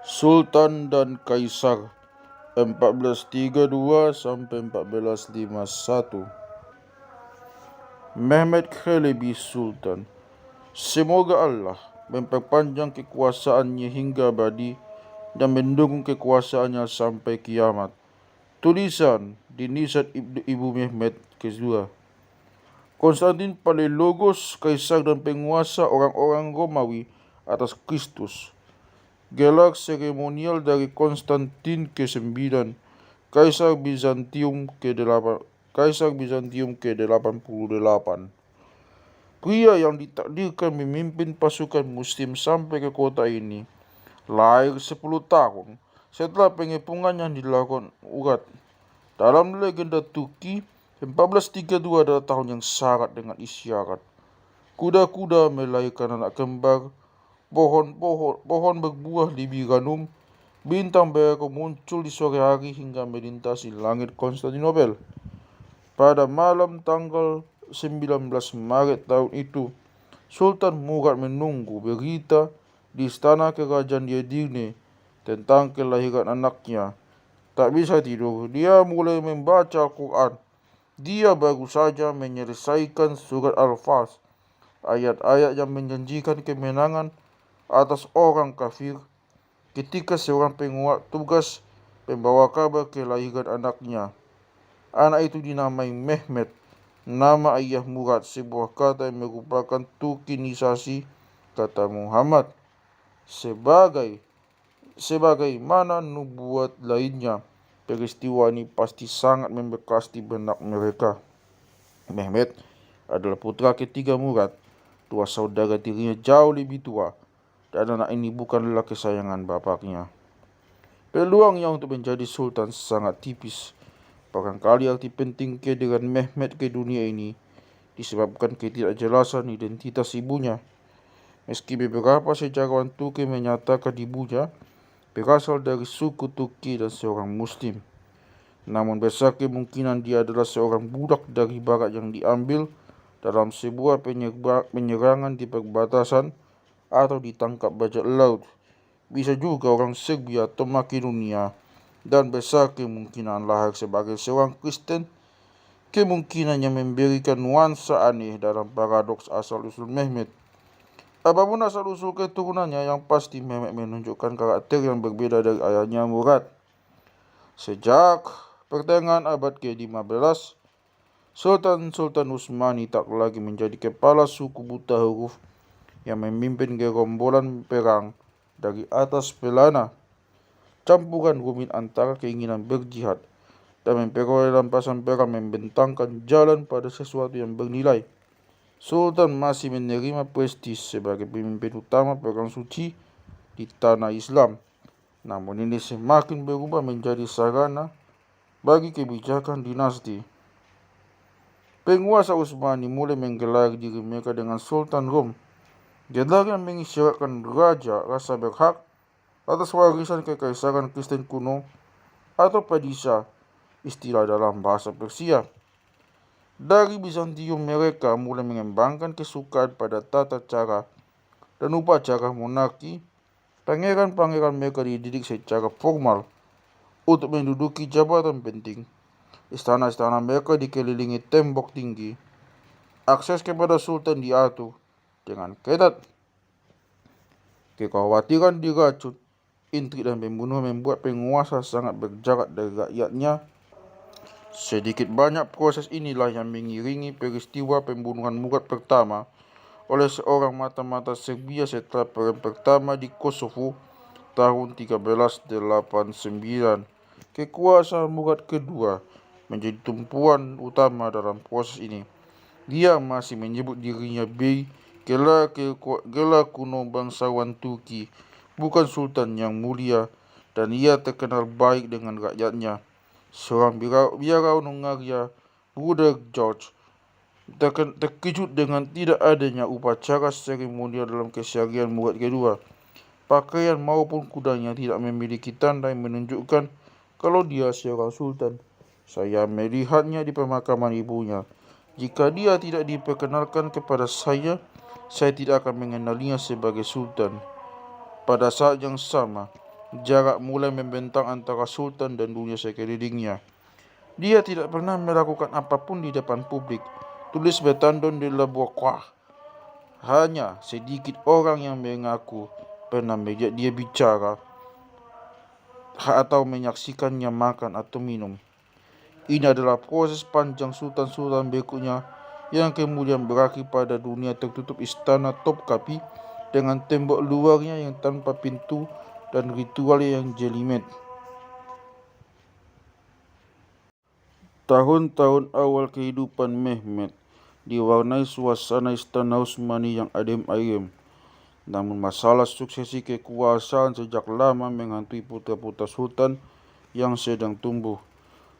Sultan dan Kaisar 1432 sampai 1451. Mehmed Chelebi Sultan. Semoga Allah memperpanjang kekuasaannya hingga abadi dan mendukung kekuasaannya sampai kiamat. Tulisan Dinizat Ibu Mehmed kedua. Konstantin Palaiologos, kaisar dan penguasa orang-orang Romawi atas Kristus. Gelar seremonial dari Konstantin ke-9, Kaisar Bizantium ke-88. Pria yang ditakdirkan memimpin pasukan muslim sampai ke kota ini lahir 10 tahun setelah pengepungan yang dilakukan urat. Dalam legenda Turki, 1432 adalah tahun yang syarat dengan isyarat. Kuda-kuda melahirkan anak kembar, pohon berbuah di Biranum, bintang berako muncul di sore hari hingga melintasi langit Konstantinopel. Pada malam tanggal 19 Maret tahun itu, Sultan Murad menunggu berita di istana kerajaan di Edirne tentang kelahiran anaknya. Tak bisa tidur, dia mulai membaca Al-Quran. Dia baru saja menyelesaikan surat Al-Fas, ayat-ayat yang menjanjikan kemenangan atas orang kafir, ketika seorang penguat tugas membawa kabar kelahiran anaknya. Anak itu dinamai Mehmed, nama ayah Murad, sebuah kata yang merupakan turkinisasi kata Muhammad. Sebagaimana nubuat lainnya, peristiwa ini pasti sangat membekas di benak mereka. Mehmed adalah putra ketiga Murad. Dua saudara tirinya jauh lebih tua, dan anak ini bukanlah kesayangan bapaknya. Peluangnya untuk menjadi sultan sangat tipis. Barangkali arti penting kehadiran Mehmed ke dunia ini disebabkan ketidakjelasan identitas ibunya. Meski beberapa sejarawan Turki menyatakan ibunya berasal dari suku Turki dan seorang muslim, namun besar kemungkinan dia adalah seorang budak dari barat yang diambil dalam sebuah penyerangan di perbatasan atau ditangkap bajak laut. Bisa juga orang Serbia atau Makedonia, dan besar kemungkinan lahir sebagai seorang Kristen. Kemungkinan yang memberikan nuansa aneh dalam paradoks asal-usul Mehmed. Apapun asal-usul keturunannya, yang pasti Mehmed menunjukkan karakter yang berbeda dari ayahnya Murad. Sejak pertengahan abad ke-15, Sultan Utsmani tak lagi menjadi kepala suku buta huruf yang memimpin gerombolan perang dari atas pelana. Campuran rumit antara keinginan berjihad dan memperoleh rampasan perang membentangkan jalan pada sesuatu yang bernilai. Sultan masih menerima prestis sebagai pemimpin utama perang suci di tanah Islam, namun ini semakin berubah menjadi sarana bagi kebijakan dinasti. Penguasa Utsmani mulai menggelar diri mereka dengan Sultan Rom, gelar yang mengisyaratkan raja rasa berhak atas warisan kekaisaran Kristen kuno atau Padishah, istilah dalam bahasa Persia. Dari Bizantium mereka mulai mengembangkan kesukaan pada tata cara dan upacara monarki. Pangeran-pangeran mereka dididik secara formal untuk menduduki jabatan penting. Istana-istana mereka dikelilingi tembok tinggi. Akses kepada sultan diatur dengan ketat. Kekhawatiran diracun, intrik dan pembunuhan membuat penguasa sangat berjarak dari rakyatnya. Sedikit banyak proses inilah yang mengiringi peristiwa pembunuhan Murad pertama oleh seorang mata-mata Serbia setelah perang pertama di Kosovo tahun 1389. Kekuasaan Murad kedua menjadi tumpuan utama dalam proses ini. Dia masih menyebut dirinya bey, gelar kuno bangsawan Turki, bukan sultan yang mulia, dan ia terkenal baik dengan rakyatnya. Seorang biarawan Hungaria, Bruder George, terkejut dengan tidak adanya upacara seremonial dalam keseharian Murad kedua. Pakaian maupun kudanya tidak memiliki tanda yang menunjukkan kalau dia seorang sultan. Saya melihatnya di pemakaman ibunya. Jika dia tidak diperkenalkan kepada saya tidak akan mengenalinya sebagai sultan. Pada saat yang sama, Jarak mulai membentang antara sultan dan dunia sekelilingnya. Dia tidak pernah melakukan apapun di depan publik. Tulis Bertandon de la Bourgogne. Hanya sedikit orang yang mengaku pernah melihat dia bicara atau menyaksikannya makan atau minum. Ini adalah proses panjang sultan-sultan berikutnya yang kemudian berakhir pada dunia tertutup istana Topkapi dengan tembok luarnya yang tanpa pintu dan ritual yang jelimet. Tahun-tahun awal kehidupan Mehmet diwarnai suasana istana Utsmani yang adem ayem. Namun masalah suksesi kekuasaan sejak lama menghantui putra-putra sultan yang sedang tumbuh.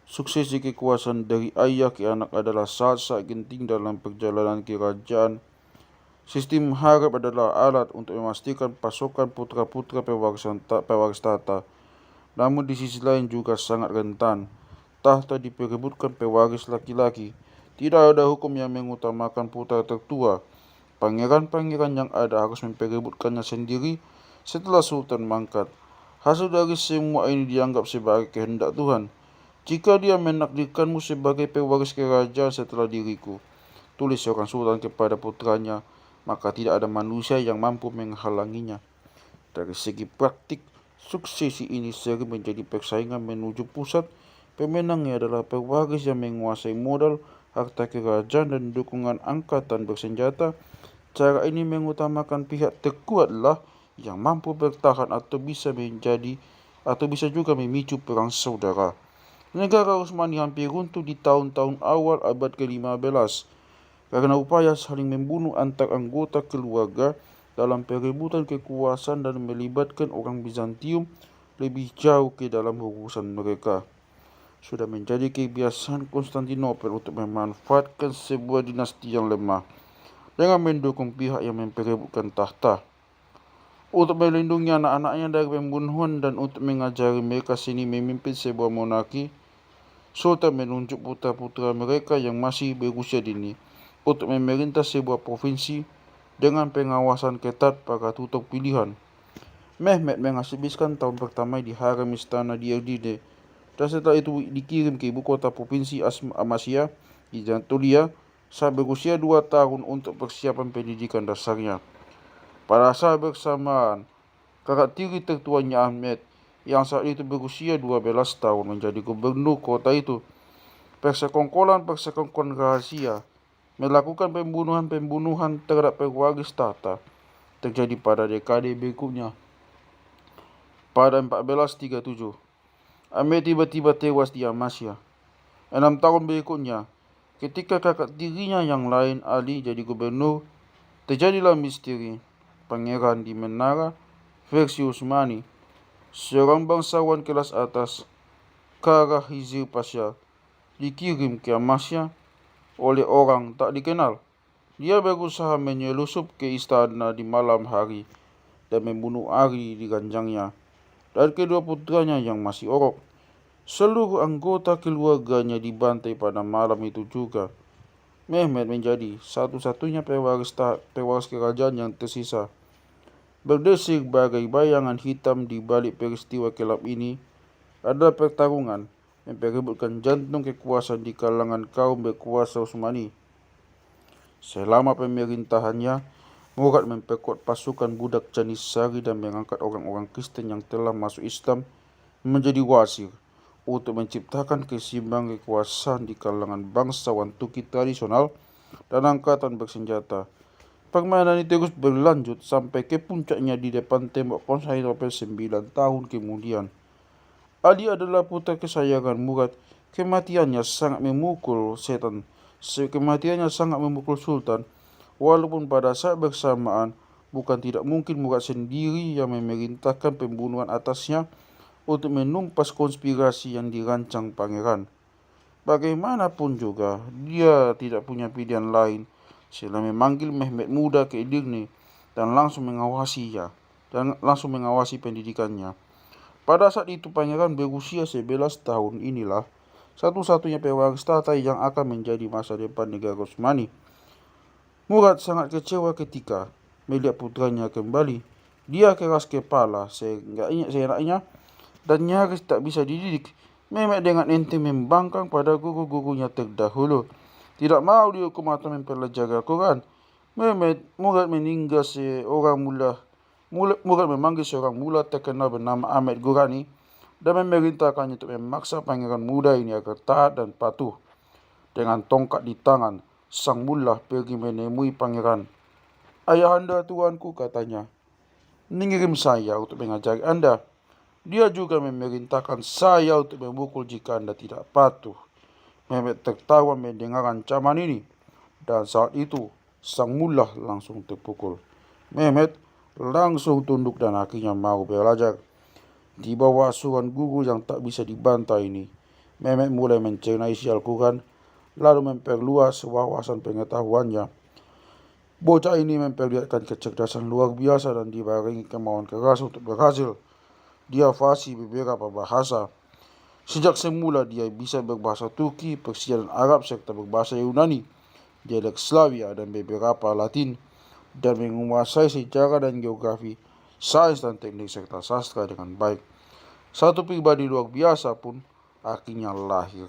Suksesi kekuasaan dari ayah ke anak adalah saat-saat genting dalam perjalanan kerajaan. Sistem harap adalah alat untuk memastikan pasokan putra-putra pewaris tahta. Namun di sisi lain juga sangat rentan. Tahta diperebutkan pewaris laki-laki. Tidak ada hukum yang mengutamakan putra tertua. Pangeran-pangeran yang ada harus memperebutkannya sendiri setelah sultan mangkat. Hasil dari semua ini dianggap sebagai kehendak Tuhan. Jika dia menakdirkanmu sebagai pewaris kerajaan setelah diriku, tulis seorang sultan kepada putranya, maka tidak ada manusia yang mampu menghalanginya. Dari segi praktik, suksesi ini sering menjadi persaingan menuju pusat. Pemenangnya adalah pewaris yang menguasai modal, harta kerajaan, dan dukungan angkatan bersenjata. Cara ini mengutamakan pihak terkuatlah yang mampu bertahan atau bisa juga memicu perang saudara. Negara Utsmani hampir runtuh di tahun-tahun awal abad ke-15 karena upaya saling membunuh antar anggota keluarga dalam perebutan kekuasaan dan melibatkan orang Bizantium lebih jauh ke dalam urusan mereka. Sudah menjadi kebiasaan Konstantinopel untuk memanfaatkan sebuah dinasti yang lemah dengan mendukung pihak yang memperebutkan tahta. Untuk melindungi anak-anaknya dari pembunuhan dan untuk mengajari mereka seni memimpin sebuah monarki, Sultan menunjuk putra-putra mereka yang masih berusia dini untuk memerintah sebuah provinsi dengan pengawasan ketat pada tutor pilihan. Mehmet menghabiskan tahun pertama di harem istana di Edirne, dan setelah itu dikirim ke ibu kota provinsi Amasya di Anatolia saat berusia 2 tahun untuk persiapan pendidikan dasarnya. Pada saat bersamaan, kakak tiri tertuanya Ahmed yang saat itu berusia 12 tahun menjadi gubernur kota itu. Persekongkolan rahasia melakukan pembunuhan terhadap pewaris tahta terjadi pada dekade berikutnya. Pada 1437, Ahmed tiba-tiba tewas di Amasya. 6 tahun berikutnya, ketika kakak tirinya yang lain Ali jadi gubernur, terjadilah misteri. Pangeran di Menara versi Utsmani, seorang bangsawan kelas atas, Kara Hizir Pasha, dikirim ke Amasya oleh orang tak dikenal. Dia berusaha menyelusup ke istana di malam hari dan membunuh Ali di ranjangnya dan kedua putranya yang masih orok. Seluruh anggota keluarganya dibantai pada malam itu juga. Mehmet menjadi satu-satunya pewaris kerajaan yang tersisa. Berdesir bagai bayangan hitam di balik peristiwa kelam ini adalah pertarungan memperebutkan jantung kekuasaan di kalangan kaum berkuasa Utsmani. Selama pemerintahannya, Murad memperkuat pasukan budak Janissary dan mengangkat orang-orang Kristen yang telah masuk Islam menjadi wazir untuk menciptakan keseimbangan kekuasaan di kalangan bangsawan Turki tradisional dan angkatan bersenjata. Permainan ini terus berlanjut sampai ke puncaknya di depan tembok Konstantinopel 9 tahun kemudian. Ali adalah putra kesayangan Murad. Kematiannya sangat memukul sultan. Walaupun pada saat bersamaan bukan tidak mungkin Murad sendiri yang memerintahkan pembunuhan atasnya untuk menumpas konspirasi yang dirancang pangeran. Bagaimanapun juga, dia tidak punya pilihan lain selain memanggil Mehmet muda ke Edirne dan langsung mengawasi pendidikannya. Pada saat itu pangeran berusia 11 tahun. Inilah satu-satunya pewaris tahta yang akan menjadi masa depan negara Utsmani. Murad sangat kecewa ketika melihat putranya kembali Dia keras kepala sehingga seenaknya dan nyaris tak bisa dididik. Mehmet dengan enteng membangkang pada guru-gurunya terdahulu. Tidak mau dihukum atau mempelajari Al-Quran. Mehmet Murad meninggal seorang Murad memanggil seorang mula terkenal bernama Ahmed Gurani dan memerintahkannya untuk memaksa pangeran muda ini agar taat dan patuh. Dengan tongkat di tangan, sang mullah pergi menemui pangeran. "Ayahanda tuanku," katanya, "mengirim saya untuk mengajari Anda. Dia juga memerintahkan saya untuk memukul jika Anda tidak patuh." Mehmet tertawa mendengar ancaman ini, dan saat itu sang mullah langsung terpukul. Mehmet langsung tunduk dan akhirnya mau belajar. Di bawah asuhan guru yang tak bisa dibantai ini, Mehmet mulai mencerna isi Al-Quran, lalu memperluas wawasan pengetahuannya. Bocah ini memperlihatkan kecerdasan luar biasa dan dibarengi kemauan keras untuk berhasil. Dia fasih beberapa bahasa. Sejak semula dia bisa berbahasa Turki, Persia dan Arab serta berbahasa Yunani, dialek Slavia dan beberapa Latin, dan menguasai sejarah dan geografi, sains dan teknik serta sastra dengan baik. Satu pribadi luar biasa pun akhirnya lahir.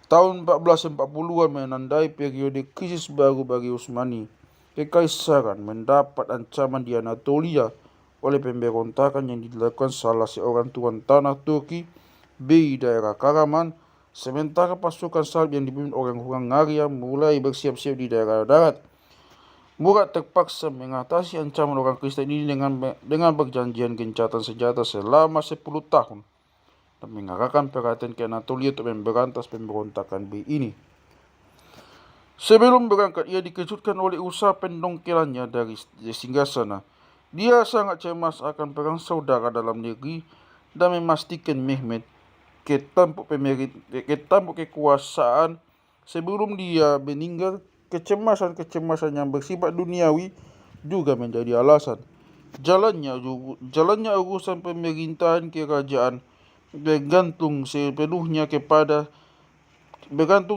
Tahun 1440-an menandai periode krisis baru bagi Utsmani. Kekaisaran mendapat ancaman di Anatolia oleh pemberontakan yang dilakukan salah seorang tuan tanah Turki di daerah Karaman, sementara pasukan salib yang dipimpin orang-orang Arya mulai bersiap-siap di daerah darat. Murad terpaksa mengatasi ancaman orang Kristen ini dengan perjanjian gencatan senjata selama 10 tahun dan mengarahkan perhatian ke Anatolia untuk memberantas pemberontakan ini. Sebelum berangkat, ia dikejutkan oleh usaha pendongkelannya dari singgasana. Dia sangat cemas akan perang saudara dalam negeri dan memastikan Mehmet ketampuk kekuasaan sebelum dia meninggal. Kecemasan yang bersifat duniawi juga menjadi alasan. Jalannya urusan pemerintahan kerajaan bergantung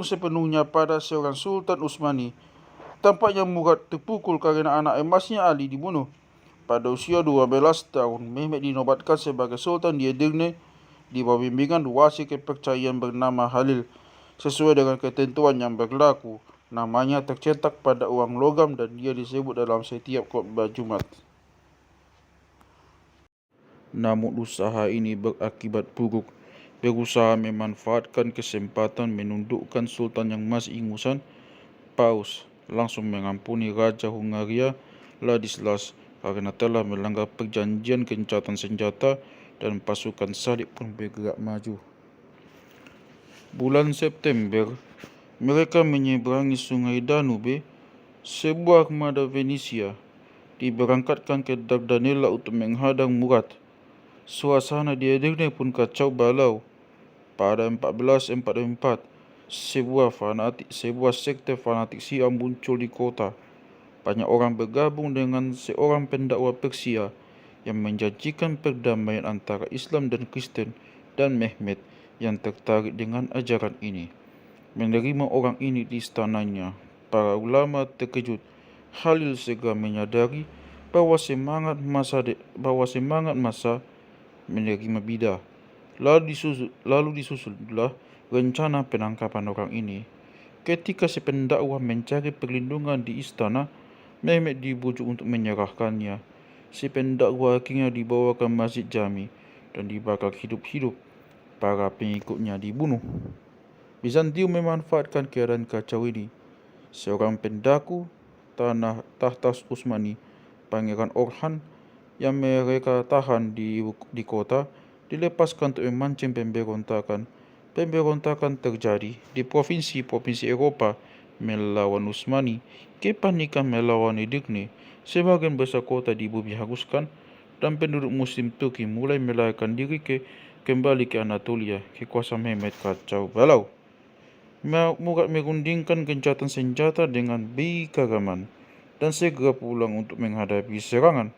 sepenuhnya pada seorang Sultan Utsmani. Tampaknya Murad terpukul karena anak emasnya Ali dibunuh. Pada usia 12 tahun, Mehmet dinobatkan sebagai Sultan di Edirne di bawah bimbingan wasi kepercayaan bernama Halil. Sesuai dengan ketentuan yang berlaku, namanya tercetak pada uang logam dan dia disebut dalam setiap khotbah Jumat. Namun usaha ini berakibat buruk. Berusaha memanfaatkan kesempatan menundukkan Sultan yang masih ingusan, Paus langsung mengampuni Raja Hungaria Ladislas karena telah melanggar perjanjian gencatan senjata dan pasukan salib pun bergerak maju. Bulan September, mereka menyeberangi sungai Danube. Sebuah armada Venesia diberangkatkan ke Dardanella untuk menghadang Murad. Suasana di Edirne pun kacau balau. Pada 1444, sebuah sekte fanatik Syiah muncul di kota. Banyak orang bergabung dengan seorang pendakwa Persia yang menjanjikan perdamaian antara Islam dan Kristen, dan Mehmet yang tertarik dengan ajaran ini menerima orang ini di istananya. Para ulama terkejut. Halil segera menyadari bahwa semangat masa menerima bidah. Lalu disusullah rencana penangkapan orang ini. Ketika si pendakwa mencari perlindungan di istana, Mehmet dibujuk untuk menyerahkannya. Si pendakwa akhirnya dibawa ke Masjid Jami dan dibakar hidup-hidup. Para pengikutnya dibunuh. Bizantium memanfaatkan keadaan kacau ini. Seorang pendaku tahta Utsmani, Pangeran Orhan, yang mereka tahan di kota, dilepaskan untuk memancing pemberontakan. Pemberontakan terjadi di provinsi-provinsi Eropa melawan Utsmani. Kepanikan melawan Edirne. Sebagian besar kota di bumi hanguskan dan penduduk Muslim Turki mulai melarikan diri kembali ke Anatolia. Kekuasaan Mehmet kacau balau. Murad merundingkan gencatan senjata dengan Bikaraman dan segera pulang untuk menghadapi serangan.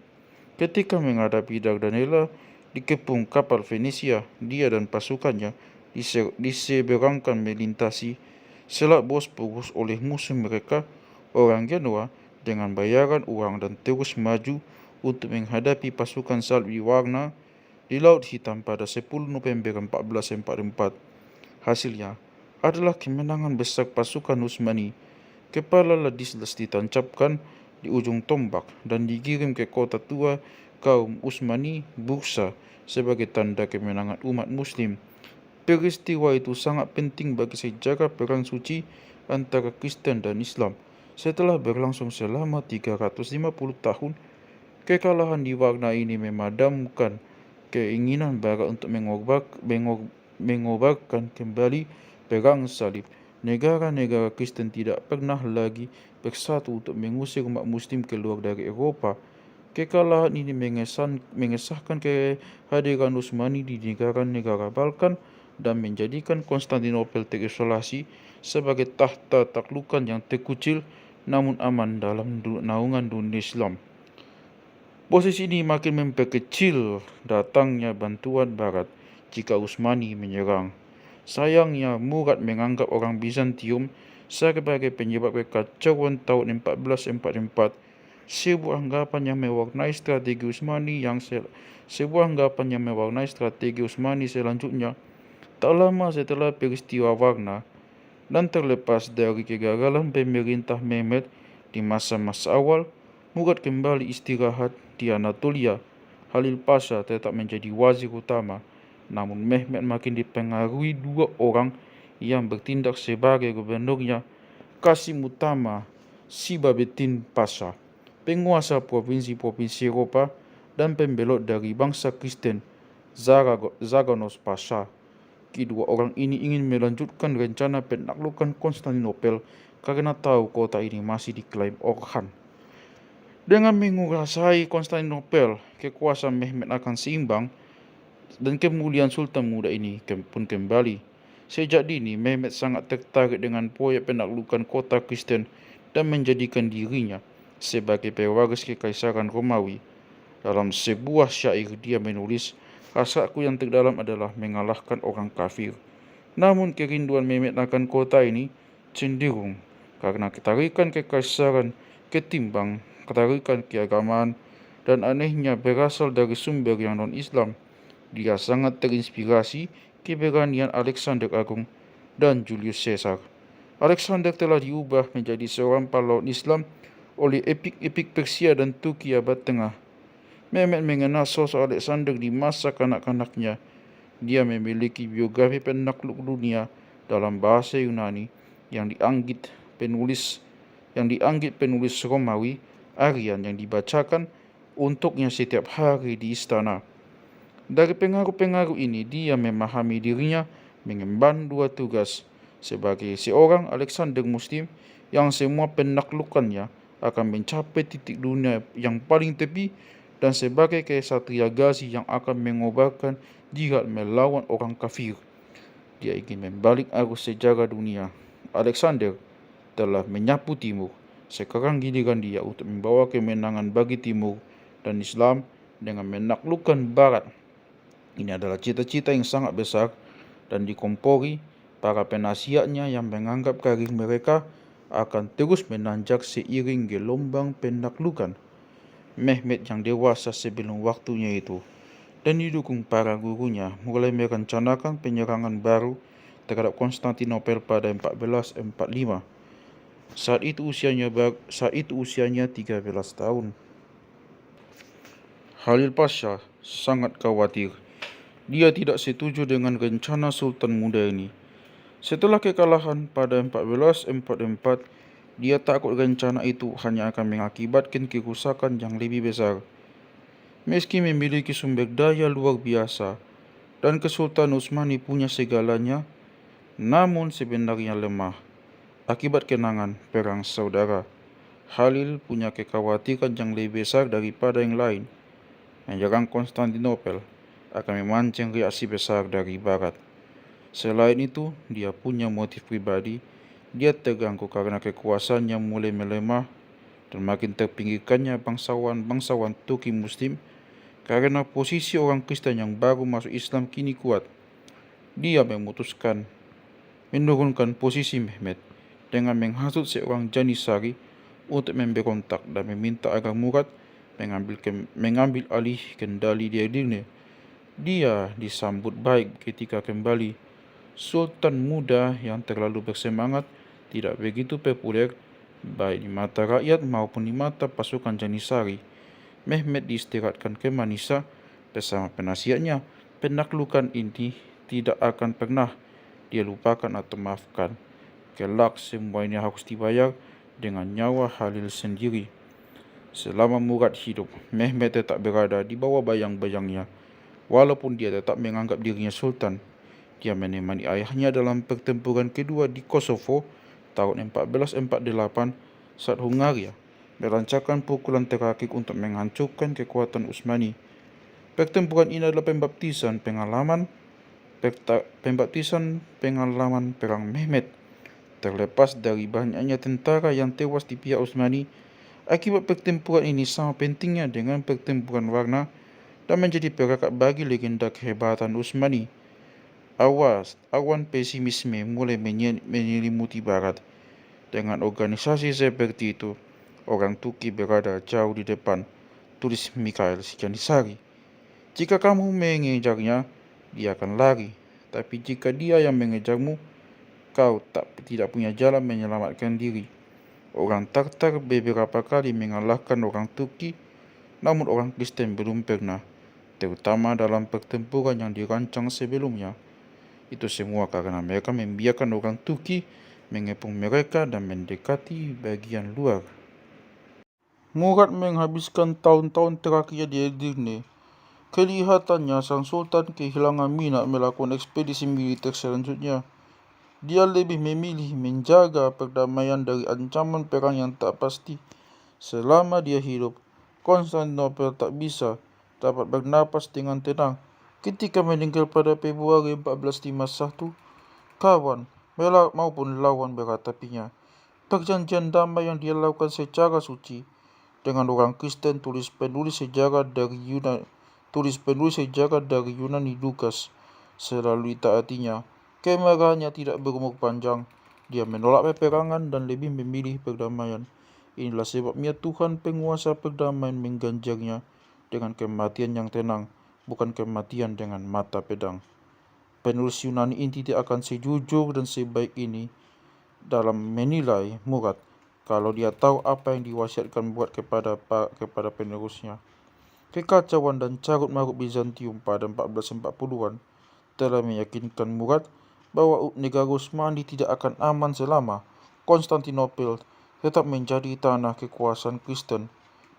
Ketika menghadapi Dardanella, dikepung kapal Venesia, dia dan pasukannya diseberangkan melintasi Selat Bosporus oleh musuh mereka, orang Genoa, dengan bayaran uang dan terus maju untuk menghadapi pasukan salib di Warna di Laut Hitam pada 10 November 1444. Hasilnya adalah kemenangan besar pasukan Utsmani. Kepala Ladislas ditancapkan di ujung tombak dan dikirim ke kota tua kaum Utsmani, Bursa, sebagai tanda kemenangan umat Muslim. Peristiwa itu sangat penting bagi sejarah perang suci antara Kristen dan Islam. Setelah berlangsung selama 350 tahun, kekalahan di Warna ini memadamkan keinginan Barat untuk mengobarkan kembali perang salib. Negara-negara Kristen tidak pernah lagi bersatu untuk mengusir umat Muslim keluar dari Eropa. Kekalahan ini mengesahkan kehadiran Utsmani di negara-negara Balkan dan menjadikan Konstantinopel terisolasi sebagai tahta taklukan yang terkucil namun aman dalam naungan dunia Islam. Posisi ini makin memperkecil datangnya bantuan Barat jika Utsmani menyerang. Sayangnya, Murad menganggap orang Bizantium sebagai penyebab kekacauan tahun 1444. Sebuah anggapan yang mewarnai strategi Utsmani selanjutnya. Tak lama setelah peristiwa Warna dan terlepas dari kegagalan pemerintah Mehmed di masa-masa awal, Murad kembali istirahat di Anatolia. Halil Pasha tetap menjadi wazir utama, namun Mehmed makin dipengaruhi dua orang yang bertindak sebagai gubernurnya, Qasim Utama Sibabetin Pasha, penguasa provinsi-provinsi Eropa, dan pembelot dari bangsa Kristen, Zaganos Pasha. Kedua orang ini ingin melanjutkan rencana penaklukan Konstantinopel karena tahu kota ini masih diklaim Orhan. Dengan menguasai Konstantinopel, kekuasaan Mehmed akan seimbang dan kemuliaan Sultan muda ini pun kembali. Sejak dini, Mehmed sangat tertarik dengan proyek penaklukan kota Kristen dan menjadikan dirinya sebagai pewaris kekaisaran Romawi. Dalam sebuah syair dia menulis, "Hasratku yang terdalam adalah mengalahkan orang kafir." Namun kerinduan Mehmed akan kota ini cenderung karena ketarikan kekaisaran ketimbang ketarikan keagamaan, dan anehnya berasal dari sumber yang non-Islam. Dia sangat terinspirasi keberanian Alexander Agung dan Julius Caesar. Alexander telah diubah menjadi seorang pahlawan Islam oleh epik-epik Persia dan Turki abad tengah. Mehmed mengenal sosok Alexander di masa kanak-kanaknya. Dia memiliki biografi penakluk dunia dalam bahasa Yunani yang dianggit penulis Romawi Aryan yang dibacakan untuknya setiap hari di istana. Dari pengaruh-pengaruh ini, dia memahami dirinya mengemban dua tugas: sebagai seorang Alexander Muslim yang semua penaklukannya akan mencapai titik dunia yang paling tepi, dan sebagai kesatria Ghazi yang akan mengobarkan jihad melawan orang kafir. Dia ingin membalik arus sejarah dunia. Alexander telah menyapu timur. Sekarang giliran dia untuk membawa kemenangan bagi timur dan Islam dengan menaklukkan barat. Ini adalah cita-cita yang sangat besar dan dikompori para penasihatnya yang menganggap karir mereka akan terus menanjak seiring gelombang penaklukan. Mehmed yang dewasa sebelum waktunya itu dan didukung para gurunya mulai merencanakan penyerangan baru terhadap Konstantinopel pada 1445. Saat itu usianya 13 tahun. Halil Pasha sangat khawatir. Dia tidak setuju dengan rencana Sultan muda ini. Setelah kekalahan pada 1444, dia takut rencana itu hanya akan mengakibatkan kerusakan yang lebih besar. Meski memiliki sumber daya luar biasa dan Kesultanan Utsmani punya segalanya, namun sebenarnya lemah akibat kenangan perang saudara. Halil punya kekhawatiran yang lebih besar daripada yang lain. Menyerang Konstantinopel akan memancing reaksi besar dari Barat. Selain itu, dia punya motif pribadi. Dia terganggu karena kekuasaannya mulai melemah dan makin terpinggirkannya bangsawan Turki Muslim karena posisi orang Kristen yang baru masuk Islam kini kuat. Dia memutuskan menurunkan posisi Mehmed dengan menghasut seorang Janissary untuk memberontak dan meminta agar Murad mengambil alih kendali dirinya. Dia disambut baik ketika kembali. Sultan muda yang terlalu bersemangat, tidak begitu populer, baik di mata rakyat maupun di mata pasukan Janisari. Mehmet diistirahatkan ke Manisa bersama penasihatnya. Penaklukan ini tidak akan pernah dia lupakan atau maafkan. Kelak semua ini harus dibayar dengan nyawa Halil sendiri. Selama Murad hidup, Mehmet tetap berada di bawah bayang-bayangnya. Walaupun dia tetap menganggap dirinya sultan, dia menemani ayahnya dalam pertempuran kedua di Kosovo tahun 1448 saat Hungaria merancangkan pukulan terakhir untuk menghancurkan kekuatan Utsmani. Pertempuran ini adalah pembaptisan pengalaman perang Mehmet. Terlepas dari banyaknya tentara yang tewas di pihak Utsmani, akibat pertempuran ini sama pentingnya dengan pertempuran Warna dan menjadi perekat bagi legenda kehebatan Utsmani. Awan pesimisme mulai menyelimuti Barat. Dengan organisasi seperti itu, orang Turki berada jauh di depan, tulis Mikhail Janisari. Jika kamu mengejarnya, dia akan lari. Tapi jika dia yang mengejarmu, kau tidak punya jalan menyelamatkan diri. Orang Tartar beberapa kali mengalahkan orang Turki, namun orang Kristen belum pernah, terutama dalam pertempuran yang dirancang sebelumnya. Itu semua karena mereka membiarkan orang Turki mengepung mereka dan mendekati bagian luar. Murad menghabiskan tahun-tahun terakhir di Edirne. Kelihatannya sang sultan kehilangan minat melakukan ekspedisi militer selanjutnya. Dia lebih memilih menjaga perdamaian dari ancaman perang yang tak pasti. Selama dia hidup, Konstantinopel tak bisa dapat bernapas dengan tenang. Ketika meninggal pada Februari 1451, kawan maupun lawan beratapinya. Perjanjian damai yang dia lakukan secara suci dengan orang Kristen, tulis penulis sejarah dari Yunani Lukas, selalu ditaatinya. Kemarahannya tidak berumur panjang. Dia menolak peperangan dan lebih memilih perdamaian. Inilah sebabnya Tuhan penguasa perdamaian mengganjarnya dengan kematian yang tenang, bukan kematian dengan mata pedang. Penulis Yunani ini tidak akan sejujur dan sebaik ini dalam menilai Murad kalau dia tahu apa yang diwasiatkan Murad kepada penerusnya. Kekacauan dan carut-marut Bizantium pada 1440-an telah meyakinkan Murad bahwa negara Utsmani tidak akan aman selama Konstantinopel tetap menjadi tanah kekuasaan Kristen.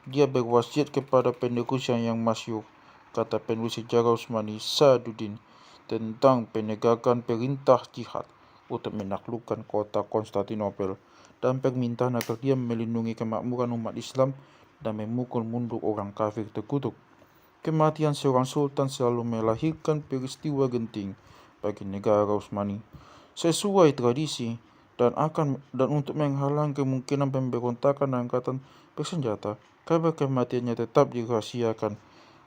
Dia berwasiat kepada penerusnya yang masyhur, kata penulis sejarah Utsmani Saduddin, tentang penegakan perintah jihad untuk menaklukkan kota Konstantinopel dan permintaan agar dia melindungi kemakmuran umat Islam dan memukul mundur orang kafir terkutuk. Kematian seorang sultan selalu melahirkan peristiwa genting bagi negara Utsmani sesuai tradisi dan untuk menghalang kemungkinan pemberontakan angkatan bersenjata. Kabar kematiannya tetap dirahasiakan.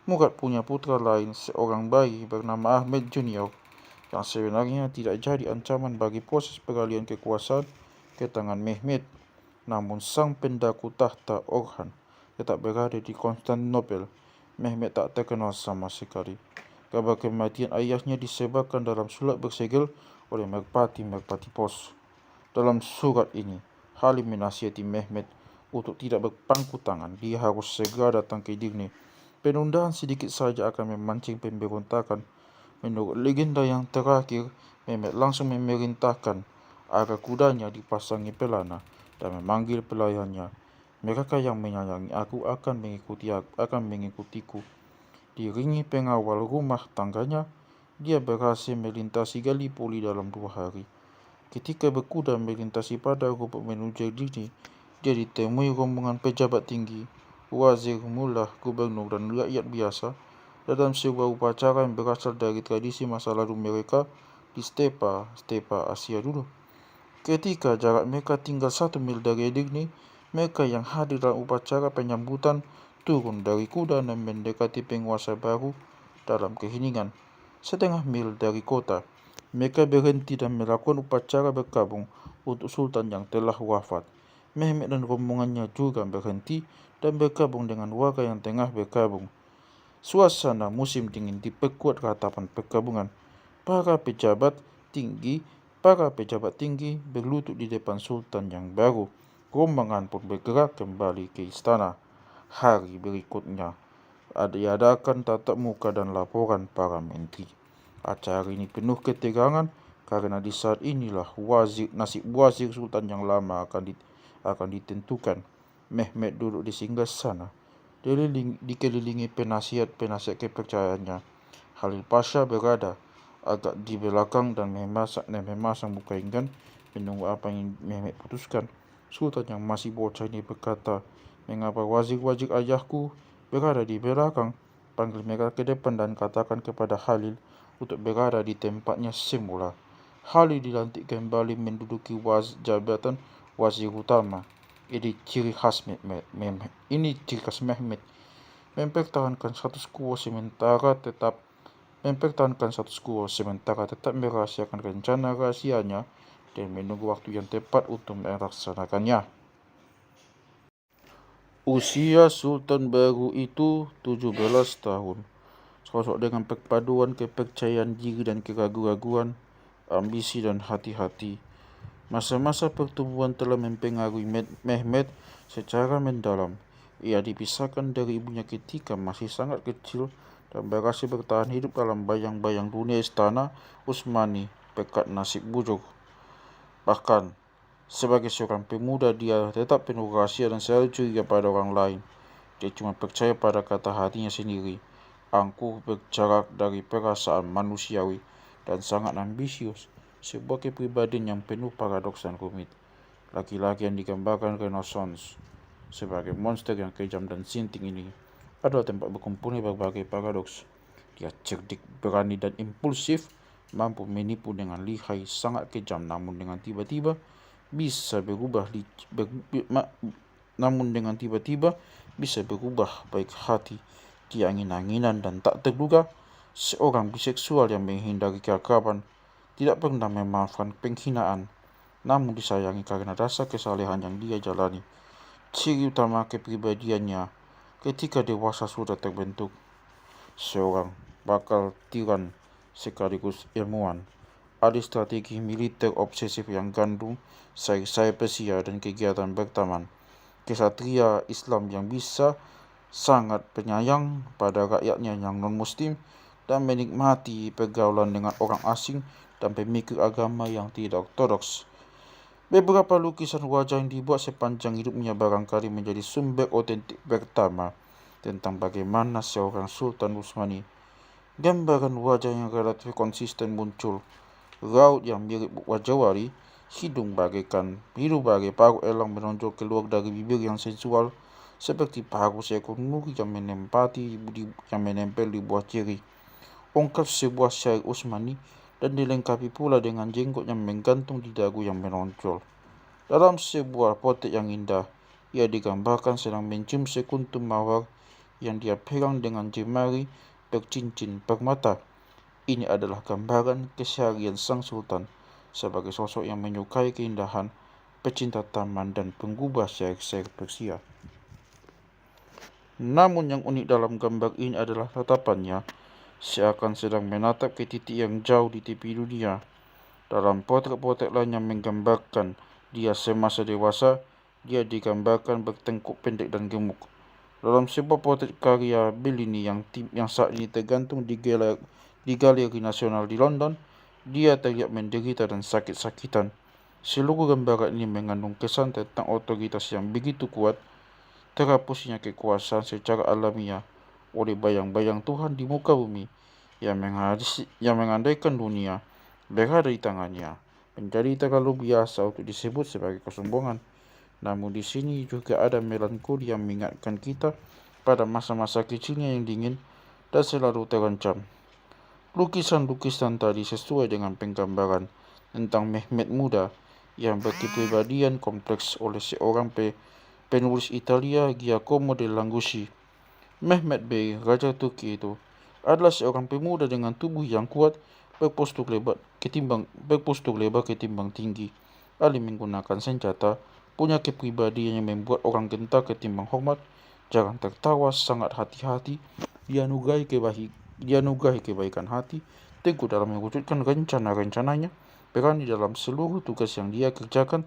Murad punya putra lain, seorang bayi bernama Ahmed Junior, yang sebenarnya tidak jadi ancaman bagi proses peralihan kekuasaan ke tangan Mehmet. Namun sang pendaku tahta Orhan tetap berada di Konstantinopel. Mehmet tak terkenal sama sekali. Kabar kematian ayahnya disebarkan dalam surat bersegel oleh merpati pos. Dalam surat ini, Halim menasihati Mehmet untuk tidak berpangku tangan. Dia harus segera datang ke Edirne. Penundaan sedikit saja akan memancing pemberontakan. Menurut legenda yang terakhir, Mehmet langsung memerintahkan agar kudanya dipasangi pelana dan memanggil pelayannya. Mereka yang menyayangi aku akan mengikutiku. Diiringi pengawal rumah tangganya, dia berhasil melintasi Gallipoli dalam 2 hari. Ketika berkuda melintasi pada rumput menuju Edirne, dia ditemui rombongan pejabat tinggi, wazir, mullah, gubernur, dan rakyat biasa dalam sebuah upacara yang berasal dari tradisi masa lalu mereka di stepa Asia dulu. Ketika jarak mereka tinggal 1 mil dari Edirne, mereka yang hadir dalam upacara penyambutan turun dari kuda dan mendekati penguasa baru dalam keheningan. 1/2 mil dari kota, mereka berhenti dan melakukan upacara berkabung untuk sultan yang telah wafat. Mehmet dan rombongannya juga berhenti dan bergabung dengan warga yang tengah berkabung. Suasana musim dingin diperkuat ratapan perkabungan. Para pejabat tinggi berlutut di depan sultan yang baru. Rombongan pun bergerak kembali ke istana. Hari berikutnya diadakan tatap muka dan laporan para menteri. Acara ini penuh ketegangan karena di saat inilah nasib wazir sultan yang lama akan ditentukan. Mehmet duduk di singgasana, dikelilingi penasihat-penasihat kepercayaannya. Khalil Pasha berada agak di belakang dan memasang muka enggan menunggu apa yang Mehmet putuskan. Sultan yang masih bocah ini berkata, "Mengapa wazir-wazir ayahku berada di belakang? Panggil mereka ke depan dan katakan kepada Khalil untuk berada di tempatnya semula." Khalil dilantik kembali menduduki jabatan wazir utama. Ini ciri khas Mehmet. Mempertahankan status quo sementara tetap merahasiakan rencana rahasianya dan menunggu waktu yang tepat untuk melaksanakannya. Usia Sultan baru itu 17 tahun. Sosok dengan perpaduan kepercayaan diri dan keraguan-raguan, ambisi dan hati-hati. Masa-masa pertumbuhan telah mempengaruhi Mehmet secara mendalam. Ia dipisahkan dari ibunya ketika masih sangat kecil dan berhasil bertahan hidup dalam bayang-bayang dunia istana Utsmani berkat nasib buruk. Bahkan, sebagai seorang pemuda, dia tetap penuh rahasia dan selalu curiga pada orang lain. Dia cuma percaya pada kata hatinya sendiri, angkuh berjarak dari perasaan manusiawi dan sangat ambisius. Sebuah kepribadian yang penuh paradoks dan rumit. Laki-laki yang digambarkan Renaissance sebagai monster yang kejam dan sinting ini adalah tempat berkumpulnya berbagai paradoks. Dia cerdik, berani, dan impulsif, mampu menipu dengan lihai, sangat kejam, namun dengan tiba-tiba bisa berubah baik hati. Dia angin-anginan dan tak terduga, seorang biseksual yang menghindari keakraban, tidak pernah memaafkan penghinaan, namun disayangi karena rasa kesalehan yang dia jalani. Ciri utama kepribadiannya ketika dewasa sudah terbentuk, seorang bakal tiran sekaligus ilmuwan, ahli strategi militer obsesif yang gandum sayap Persia dan kegiatan bertaman, kesatria Islam yang bisa sangat penyayang pada rakyatnya yang non-muslim dan menikmati pergaulan dengan orang asing dan pemikir agama yang tidak ortodoks. Beberapa lukisan wajah yang dibuat sepanjang hidupnya barangkali menjadi sumber otentik pertama tentang bagaimana seorang Sultan Utsmani. Gambaran wajah yang relatif konsisten muncul, raut yang mirip wajah wali, hidung bagai paruh elang menonjol keluar dari bibir yang sensual, seperti paruh seekor nuri yang menempel di buah ceri. Ungkap sebuah syair Utsmani dan dilengkapi pula dengan jenggot yang menggantung di dagu yang menonjol. Dalam sebuah potret yang indah, ia digambarkan sedang mencium sekuntum mawar yang dia pegang dengan jemari bercincin permata. Ini adalah gambaran keseharian sang sultan sebagai sosok yang menyukai keindahan, pecinta taman, dan penggubah syair-syair Persia. Namun yang unik dalam gambar ini adalah tatapannya, seakan sedang menatap ke titik yang jauh di tepi dunia. Dalam potret-potret lain yang menggambarkan dia semasa dewasa, dia digambarkan bertengkuk pendek dan gemuk. Dalam sebuah potret karya Bellini yang saat ini tergantung di Galeri Nasional di London, dia terlihat menderita dan sakit-sakitan. Seluruh gambaran ini mengandung kesan tentang otoritas yang begitu kuat, terhapusnya kekuasaan secara alamiah oleh bayang-bayang Tuhan di muka bumi yang mengandaikan dunia berada di tangannya, menjadi terlalu biasa untuk disebut sebagai kesombongan. Namun di sini juga ada melankoli yang mengingatkan kita pada masa-masa kecilnya yang dingin dan selalu terancam. Lukisan-lukisan tadi sesuai dengan penggambaran tentang Mehmet muda yang berkepribadian kompleks oleh seorang penulis Italia, Giacomo del Langusci. Mehmet Bey, Raja Turki itu, adalah seorang pemuda dengan tubuh yang kuat, berpostur lebar ketimbang tinggi, ahli menggunakan senjata, Punya kepribadian yang membuat orang gentar ketimbang hormat, jarang tertawa, sangat hati-hati, dianugerahi kebaikan hati, teguh dalam mewujudkan rencana-rencananya, berani dalam seluruh tugas yang dia kerjakan,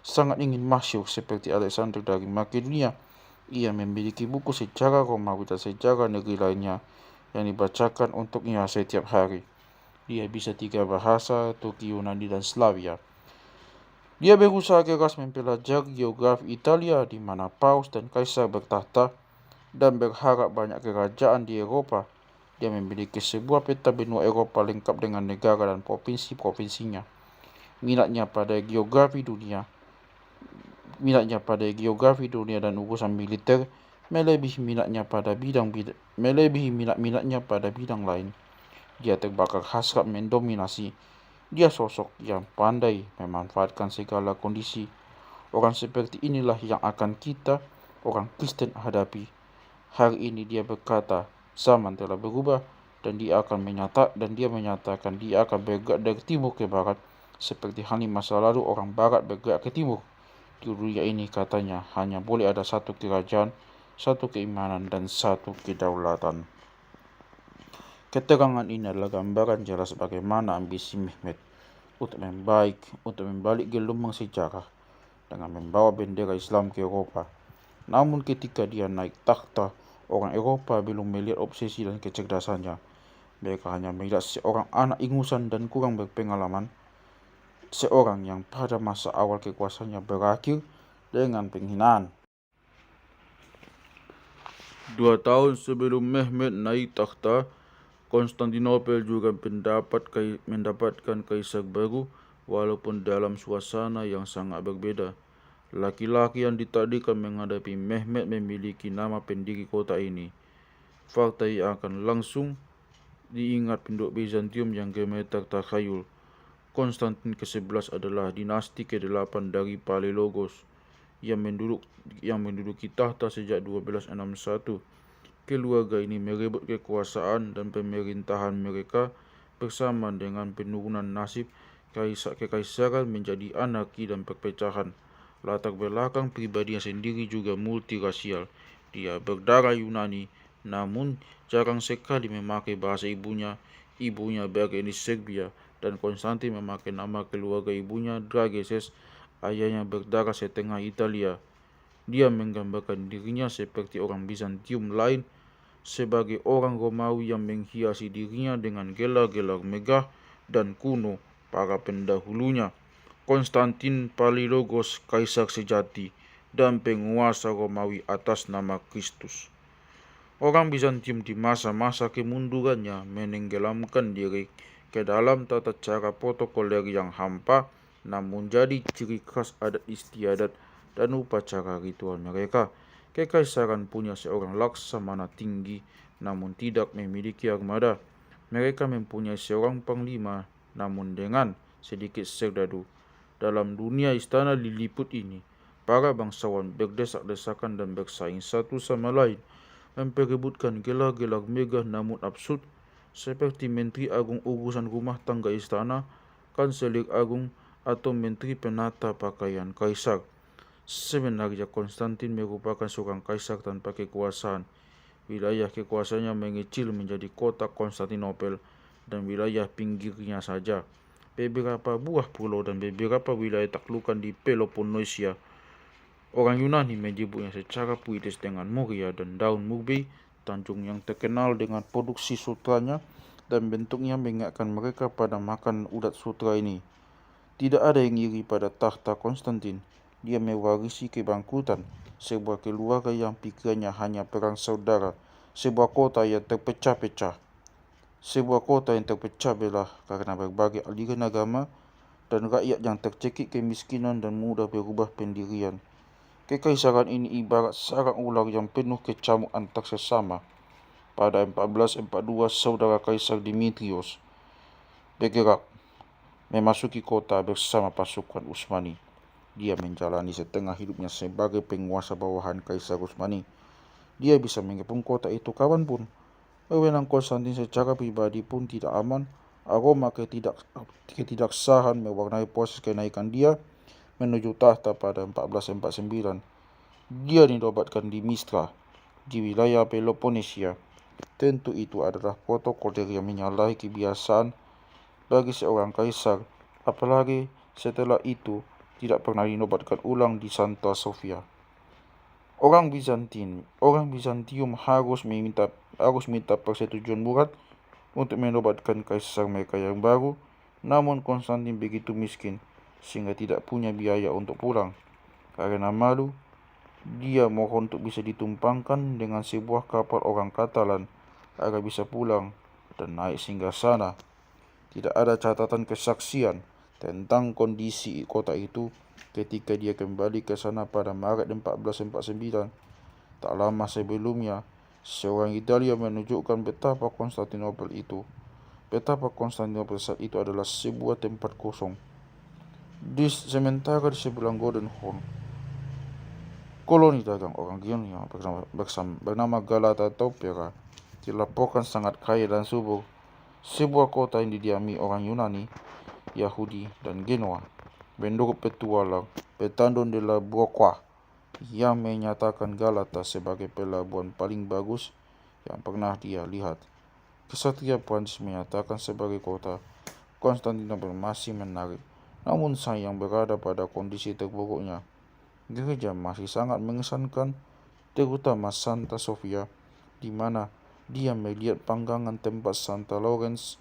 sangat ingin masyhur seperti Alexander dari Makedonia. Ia memiliki buku sejarah Romawi dan sejarah negeri lainnya yang dibacakan untuknya setiap hari. Dia bisa 3 bahasa, Turki, Yunani, dan Slavia. Dia berusaha keras mempelajari geografi Italia di mana paus dan kaisar bertahta dan berharap banyak kerajaan di Eropa. Dia memiliki sebuah peta benua Eropa lengkap dengan negara dan provinsi-provinsinya. Minatnya pada geografi dunia dan urusan militer melebihi minatnya pada bidang lain. Dia terbakar hasrat mendominasi. Dia sosok yang pandai memanfaatkan segala kondisi. Orang seperti inilah yang akan kita, orang Kristen, hadapi. Hari ini dia berkata, zaman telah berubah dan dia menyatakan dia akan bergerak dari timur ke barat, seperti halnya masa lalu orang barat bergerak ke timur. Di dunia ini katanya hanya boleh ada satu kerajaan, satu keimanan, dan satu kedaulatan. Keterangan ini adalah gambaran jelas bagaimana ambisi Mehmet untuk membalik gelombang sejarah dengan membawa bendera Islam ke Eropa. Namun ketika dia naik takhta, orang Eropa belum melihat obsesi dan kecerdasannya. Mereka hanya melihat seorang anak ingusan dan kurang berpengalaman, seorang yang pada masa awal kekuasaannya berakhir dengan penghinaan. 2 tahun sebelum Mehmet naik takhta, Konstantinopel juga mendapatkan kaisar baru, walaupun dalam suasana yang sangat berbeda. Laki-laki yang ditakdirkan menghadapi Mehmet memiliki nama pendiri kota ini. Fakta yang akan langsung diingat penduduk Bizantium yang gemetar takhayul. Konstantin ke-11 adalah dinasti ke-8 dari Palaiologos yang menduduki tahta sejak 1261. Keluarga ini merebut kekuasaan dan pemerintahan mereka bersama dengan penurunan nasib kekaisaran menjadi anarki dan perpecahan. Latar belakang pribadinya sendiri juga multirasial. Dia berdarah Yunani, namun jarang sekali memakai bahasa ibunya. Ibunya beretnis Serbia, dan Konstantin memakai nama keluarga ibunya Drageses. Ayahnya berdarah setengah Italia. Dia menggambarkan dirinya seperti orang Bizantium lain, sebagai orang Romawi yang menghiasi dirinya dengan gelar-gelar megah dan kuno para pendahulunya. Konstantin Palaiologos, kaisar sejati dan penguasa Romawi atas nama Kristus. Orang Bizantium di masa-masa kemundurannya menenggelamkan diri ke dalam tata cara protokoler yang hampa, namun jadi ciri khas adat istiadat dan upacara ritual mereka. Kekaisaran punya seorang laksamana tinggi, namun tidak memiliki armada. Mereka mempunyai seorang panglima, namun dengan sedikit serdadu. Dalam dunia istana diliput ini, para bangsawan berdesak-desakan dan bersaing satu sama lain, memperebutkan gelar-gelar megah namun absurd, seperti Menteri Agung Urusan Rumah Tangga Istana, Kanselir Agung, atau Menteri Penata Pakaian Kaisar. Sebenarnya Konstantin merupakan seorang kaisar tanpa kekuasaan. Wilayah kekuasaannya mengecil menjadi kota Konstantinopel dan wilayah pinggirnya saja. Beberapa buah pulau dan beberapa wilayah taklukan di Peloponnesia. Orang Yunani menyebutnya secara puitis dengan Moria dan daun murbei, tanjung yang terkenal dengan produksi sutranya, dan bentuknya mengingatkan mereka pada makanan ulat sutra ini. Tidak ada yang iri pada tahta Konstantin. Dia mewarisi kebangkrutan sebuah keluarga yang pikirannya hanya perang saudara, sebuah kota yang terpecah belah karena berbagai aliran agama, dan rakyat yang tercekik kemiskinan dan mudah berubah pendirian. Kekaisaran ini ibarat sarang ular yang penuh kecamuk antar sesama. Pada 1442, saudara Kaisar Dimitrios bergerak memasuki kota bersama pasukan Utsmani. Dia menjalani setengah hidupnya sebagai penguasa bawahan Kaisar Utsmani. Dia bisa mengepung kota itu kapanpun. Wewenang Konstantin secara pribadi pun tidak aman. Aroma ketidaksahan mewarnai proses kenaikan dia. menuju tahta pada 1449. Dia dinobatkan di Mistra, di wilayah Peloponnesia. Tentu itu adalah protokol yang menyalahi kebiasaan bagi seorang kaisar, apalagi setelah itu tidak pernah dinobatkan ulang di Santa Sofia. Orang Bizantium harus minta persetujuan Murad untuk menobatkan kaisar mereka yang baru, namun Konstantin begitu miskin sehingga tidak punya biaya untuk pulang. Karena malu, dia mohon untuk bisa ditumpangkan dengan sebuah kapal orang Katalan agar bisa pulang dan naik singgasana. Tidak ada catatan kesaksian tentang kondisi kota itu ketika dia kembali ke sana pada Maret 1449. Tak lama sebelumnya, seorang Italia menunjukkan betapa Konstantinopel saat itu adalah sebuah tempat kosong. Sementara di sebelah Golden Horn, koloni dagang orang Ionia bernama Galata atau Pera dilaporkan sangat kaya dan subur. Sebuah kota yang didiami orang Yunani, Yahudi, dan Genoa. Menurut petualang Petandon de la Brocqua yang menyatakan Galata sebagai pelabuhan paling bagus yang pernah dia lihat. Kesatria Prancis menyatakan sebagai kota Konstantinopel masih menarik, namun sayang berada pada kondisi terburuknya. Gereja masih sangat mengesankan, terutama Santa Sofia, di mana dia melihat panggangan tempat Saint Lawrence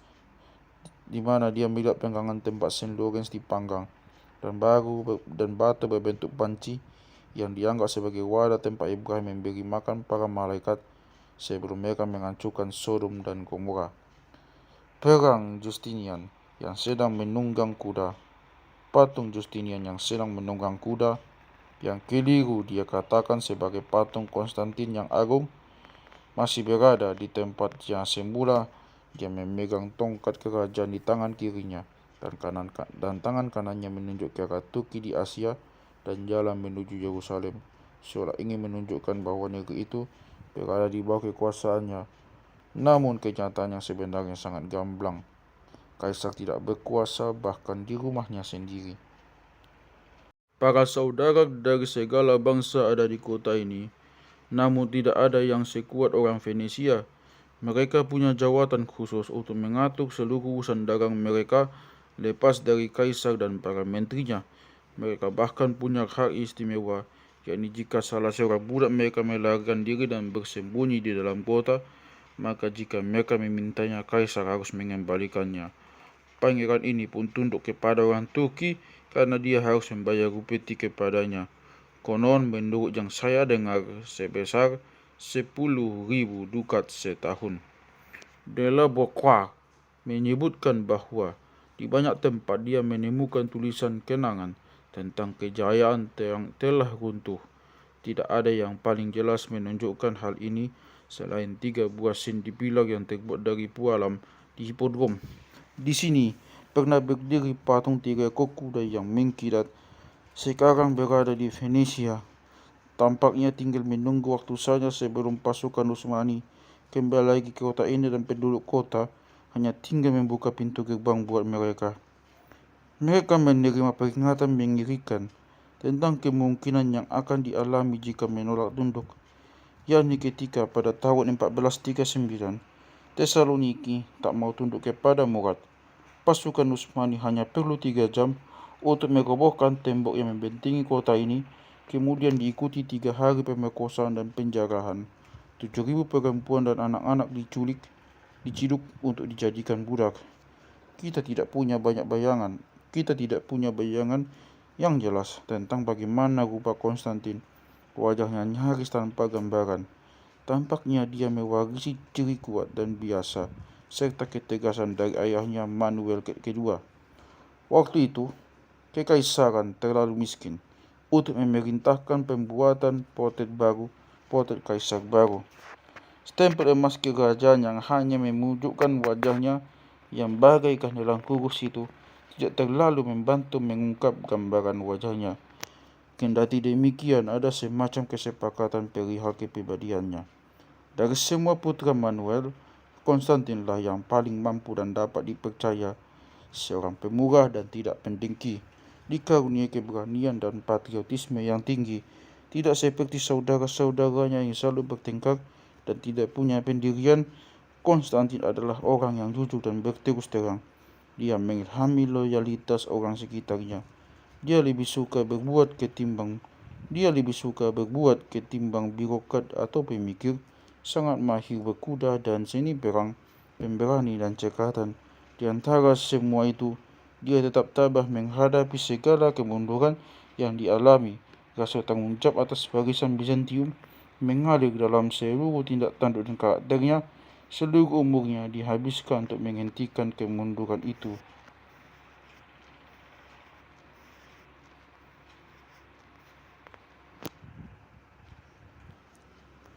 dipanggang, dan batu berbentuk panci yang dianggap sebagai wadah tempat Ibrahim memberi makan para malaikat sebelum mereka menghancurkan Sodom dan Gomora. Perang Justinian yang sedang menunggang kuda. Patung Justinian yang sedang menunggang kuda, yang keliru dia katakan sebagai patung Konstantin yang agung, masih berada di tempat yang semula. Dia memegang tongkat kerajaan di tangan kirinya, dan tangan kanannya menunjuk ke arah Turki di Asia dan jalan menuju Yerusalem, seolah ingin menunjukkan bahwa negeri itu berada di bawah kekuasaannya. Namun kenyataan yang sebenarnya sangat gamblang. Kaisar tidak berkuasa bahkan di rumahnya sendiri. Para saudara dari segala bangsa ada di kota ini, namun tidak ada yang sekuat orang Venesia. Mereka punya jawatan khusus untuk mengatur seluruh urusan dagang mereka lepas dari kaisar dan para menterinya. Mereka bahkan punya hak istimewa, yakni jika salah seorang budak mereka melarikan diri dan bersembunyi di dalam kota, maka jika mereka memintanya, kaisar harus mengembalikannya. Pangeran ini pun tunduk kepada orang Turki karena dia harus membayar upeti kepadanya. Konon menurut yang saya dengar sebesar 10.000 dukat setahun. De la Brocqua menyebutkan bahwa di banyak tempat dia menemukan tulisan kenangan tentang kejayaan yang telah runtuh. Tidak ada yang paling jelas menunjukkan hal ini selain 3 buah sin dipilar yang terbuat dari pualam di hipodrom. Di sini pernah berdiri patung 3 ekor kuda yang mengkilat. Sekarang berada di Venesia. Tampaknya tinggal menunggu waktu saja sebelum pasukan Utsmani kembali lagi ke kota ini, dan penduduk kota hanya tinggal membuka pintu gerbang buat mereka. Mereka menerima peringatan mengerikan tentang kemungkinan yang akan dialami jika menolak tunduk, yakni ketika pada tahun 1439 Tesaloniki tak mau tunduk kepada Murad. Pasukan Utsmani hanya perlu 3 jam untuk merobohkan tembok yang membentengi kota ini, kemudian diikuti 3 hari pemerkosaan dan penjarahan. 7.000 perempuan dan anak-anak diciduk untuk dijadikan budak. Kita tidak punya bayangan yang jelas tentang bagaimana rupa Konstantin. Wajahnya nyaris tanpa gambaran. Tampaknya dia mewarisi ciri kuat dan biasa serta ketegasan dari ayahnya Manuel kedua. Waktu itu, kekaisaran terlalu miskin untuk memerintahkan pembuatan portret kaisar baru. Stempel emas kerajaan yang hanya menunjukkan wajahnya yang bagaikan dalam kurus itu tidak terlalu membantu mengungkap gambaran wajahnya. Kendati demikian, ada semacam kesepakatan perihal kepribadiannya. Dari semua putra Manuel, Konstantinlah yang paling mampu dan dapat dipercaya, seorang pemurah dan tidak pendengki. dikaruniai keberanian dan patriotisme yang tinggi. Tidak seperti saudara-saudaranya yang selalu bertengkar dan tidak punya pendirian, Konstantin adalah orang yang jujur dan berterus terang. Dia mengilhami loyalitas orang sekitarnya. Dia lebih suka berbuat ketimbang birokrat atau pemikir. Sangat mahir berkuda dan seni perang, pemberani dan cekatan. Di antara semua itu, dia tetap tabah menghadapi segala kemunduran yang dialami. Rasa tanggung jawab atas warisan Bizantium mengalir dalam seluruh tindak tanduk dan karakternya. Seluruh umurnya dihabiskan untuk menghentikan kemunduran itu.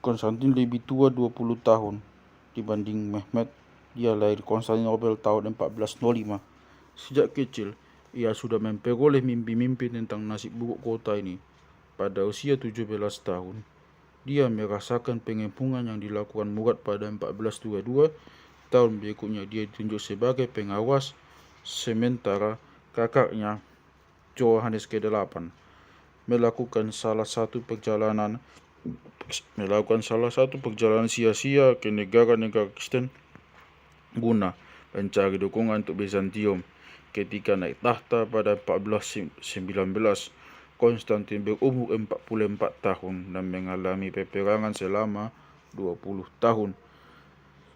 Konstantin lebih tua 20 tahun dibanding Mehmet. Dia lahir di Konstantinopel tahun 1405. Sejak kecil, ia sudah memperoleh mimpi-mimpi tentang nasib buruk kota ini. Pada usia 17 tahun, dia merasakan pengepungan yang dilakukan Murad pada 1422. Tahun berikutnya dia ditunjuk sebagai pengawas, sementara kakaknya Johannes ke-8 melakukan salah satu perjalanan sia-sia ke negara-negara Kristen guna mencari dukungan untuk Bizantium. Ketika naik tahta pada 1419, Konstantin berumur 44 tahun dan mengalami peperangan selama 20 tahun.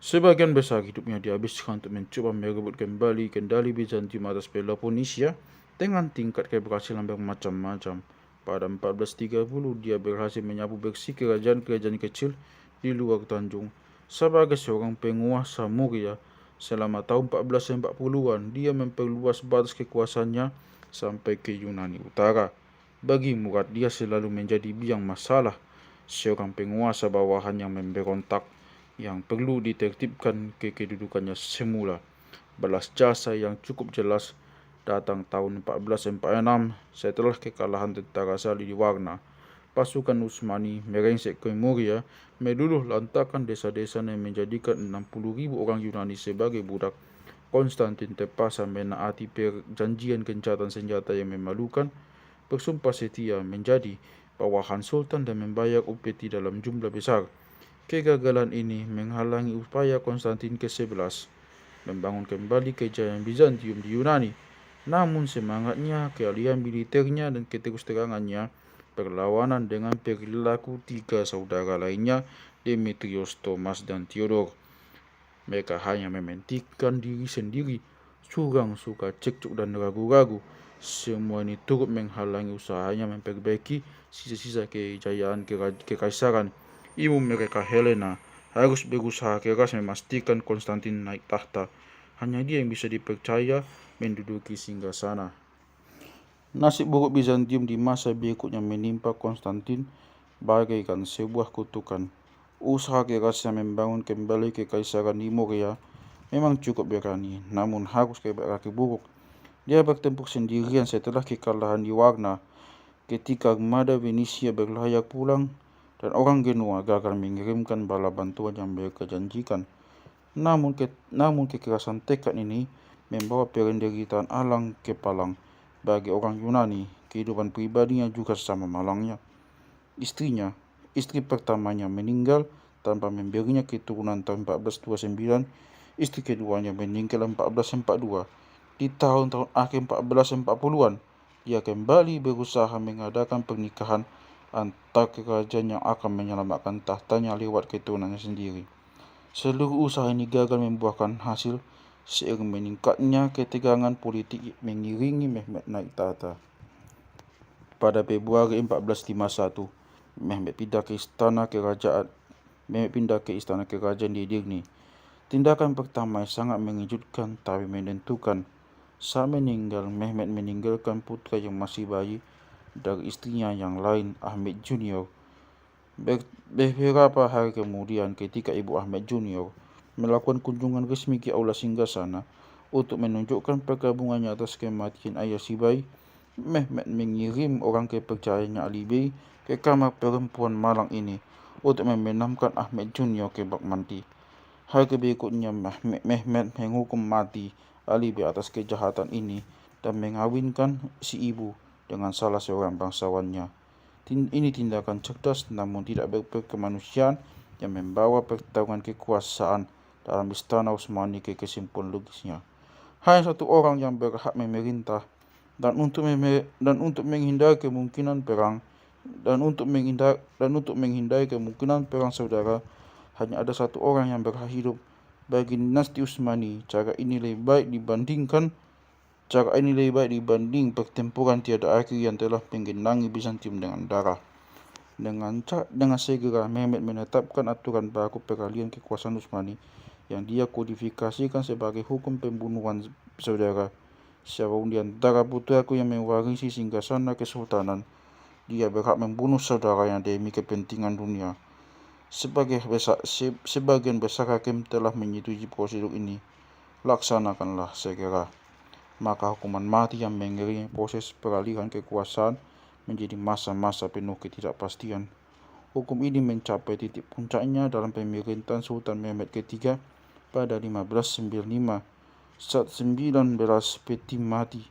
Sebagian besar hidupnya dihabiskan untuk mencoba merebut kembali kendali Bizantium atas Peloponnesia dengan tingkat keberhasilan bermacam-macam. Pada 1430, dia berhasil menyapu bersih kerajaan-kerajaan kecil di luar Tanjung. Sebagai seorang penguasa Muria, selama tahun 1440-an, dia memperluas batas kekuasaannya sampai ke Yunani Utara. Bagi Murad, dia selalu menjadi biang masalah, seorang penguasa bawahan yang memberontak, yang perlu ditertibkan ke kedudukannya semula. Balas jasa yang cukup jelas datang tahun 1446 setelah kekalahan tentara Salib di Varna. Pasukan Utsmani merengsek ke Muria, meluluh lantakkan desa-desa dan menjadikan 60.000 orang Yunani sebagai budak. Konstantin terpaksa menaati perjanjian gencatan senjata yang memalukan, bersumpah setia menjadi bawahan sultan dan membayar upeti dalam jumlah besar. Kegagalan ini menghalangi upaya Konstantin ke-11 membangun kembali kejayaan Bizantium di Yunani. Namun semangatnya, keahlian militernya, dan keterus-terangannya berlawanan dengan perilaku tiga saudara lainnya, Demetrios, Thomas, dan Theodor. Mereka hanya mementingkan diri sendiri, curang, suka cekcok, dan ragu-ragu. Semua ini turut menghalangi usahanya memperbaiki sisa-sisa kejayaan kekaisaran. Ibu mereka, Helena, harus berusaha keras memastikan Konstantin naik tahta. Hanya dia yang bisa dipercaya menduduki singgasana. Nasib buruk Bizantium di masa berikutnya menimpa Konstantin bagaikan sebuah kutukan. Usaha kerasnya membangun kembali kekaisaran di Morea memang cukup berani, namun harus berakhir buruk. Dia bertempur sendirian setelah kekalahan di Varna. Ketika armada Venesia berlayar pulang dan orang Genoa gagal mengirimkan bala bantuan yang mereka janjikan. Namun kekerasan tekad ini membawa penderitaan alang kepalang. Bagi orang Yunani, kehidupan pribadinya juga sama malangnya. Istri pertamanya meninggal tanpa memberinya keturunan tahun 1429. Istri keduanya meninggal 1442. Di tahun-tahun akhir 1440-an, dia kembali berusaha mengadakan pernikahan antar kerajaan yang akan menyelamatkan tahtanya lewat keturunannya sendiri. Seluruh usaha ini gagal membuahkan hasil seiring meningkatnya ketegangan politik mengiringi Mehmet naik tahta. Pada Februari 1451, Mehmet pindah ke istana kerajaan di Edirne. Tindakan pertama sangat mengejutkan tapi menentukan. Saat meninggal, Mehmet meninggalkan putra yang masih bayi dari istrinya yang lain, Ahmet Junior. Beberapa hari kemudian, ketika Ibu Ahmet Junior melakukan kunjungan resmi ke aula singgasana untuk menunjukkan perkabungannya atas kematian ayah si bayi, Mehmet mengirim orang kepercayaannya Ali Bey ke kamar perempuan malang ini untuk membenamkan Ahmet Junior ke bak mati. Hari berikutnya, Mehmet menghukum mati Ali Bey atas kejahatan ini dan mengawinkan si ibu dengan salah seorang bangsawannya. Ini tindakan cerdas namun tidak berkemanusiaan yang membawa pertarungan kekuasaan dalam istana Utsmani ke kesimpulan logisnya. Hanya satu orang yang berhak memerintah dan untuk menghindari kemungkinan perang saudara, hanya ada satu orang yang berhak hidup. Bagi dinasti Utsmani, cara ini lebih baik dibanding pertempuran tiada akhir yang telah menggenangi Bizantium dengan darah. Dengan segera Mehmet menetapkan aturan baku peralihan kekuasaan Utsmani yang dia kodifikasikan sebagai hukum pembunuhan saudara. Siapa di antara putraku yang mewarisi singgasana kesultanan, dia berhak membunuh saudaranya demi kepentingan dunia. Sebagian besar hakim telah menyetujui prosedur ini. Laksanakanlah segera. Maka hukuman mati yang mengiringi proses peralihan kekuasaan menjadi masa-masa penuh ketidakpastian. Hukum ini mencapai titik puncaknya dalam pemerintahan Sultan Mehmet III pada 1595. Saat 19 peti mati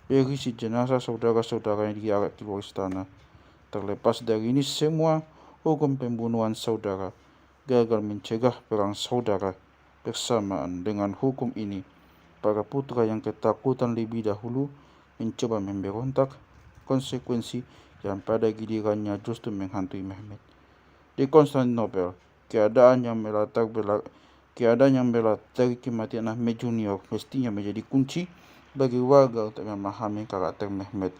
berisi jenazah saudara-saudaranya diarak keluar istana. Terlepas dari ini semua, hukum pembunuhan saudara gagal mencegah perang saudara. Bersamaan dengan hukum ini, para putra yang ketakutan lebih dahulu mencoba memberontak, konsekuensi yang pada gilirannya justru menghantui Mehmet. Di Konstantinopel, keadaan yang melatari kematian Ahmed Junior mestinya menjadi kunci bagi warga untuk memahami karakter Mehmet.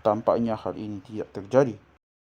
Tampaknya hal ini tidak terjadi.